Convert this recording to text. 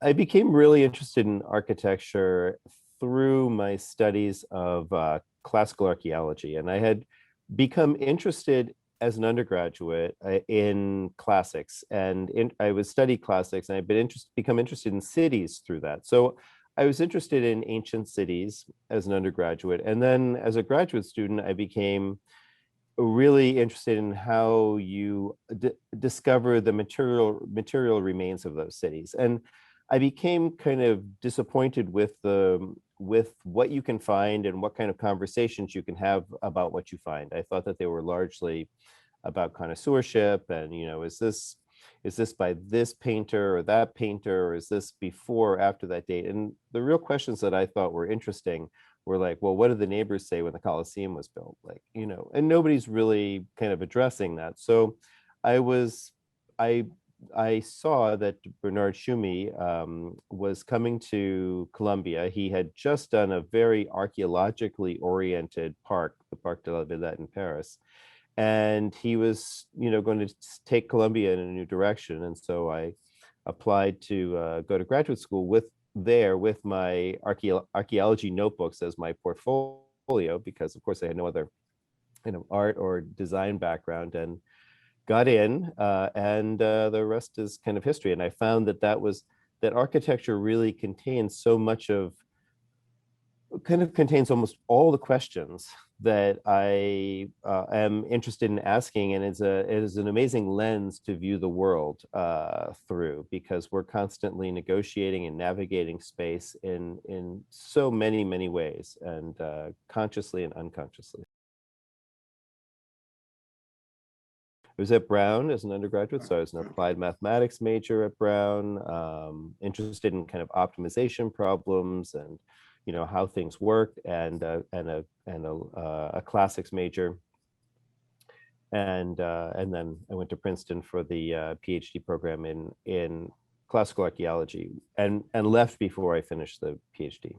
I became really interested in architecture through my studies of classical archaeology, and I had become interested as an undergraduate in classics, and I was study classics, and I've become interested in cities through that. So I was interested in ancient cities as an undergraduate, and then as a graduate student, I became really interested in how you discover the material remains of those cities. And I became kind of disappointed with what you can find and what kind of conversations you can have about what you find. I thought that they were largely about connoisseurship and, is this by this painter or that painter, or is this before or after that date? And the real questions that I thought were interesting were like, well, what did the neighbors say when the Colosseum was built? Like, and nobody's really kind of addressing that. So I was, I, I saw that Bernard Tschumi was coming to Columbia. He had just done a very archaeologically oriented park, the Parc de la Villette in Paris. And he was, going to take Columbia in a new direction. And so I applied to go to graduate school with my archaeology notebooks as my portfolio, because of course I had no other art or design background, and got in, and the rest is kind of history. And I found that architecture really contains so much of, kind of contains almost all the questions that I am interested in asking, and it is an amazing lens to view the world through, because we're constantly negotiating and navigating space in so many ways, and consciously and unconsciously. I was at Brown as an undergraduate, so I was an applied mathematics major at Brown, interested in kind of optimization problems and how things work, and a classics major, and then I went to Princeton for the PhD program in classical archaeology, and left before I finished the PhD.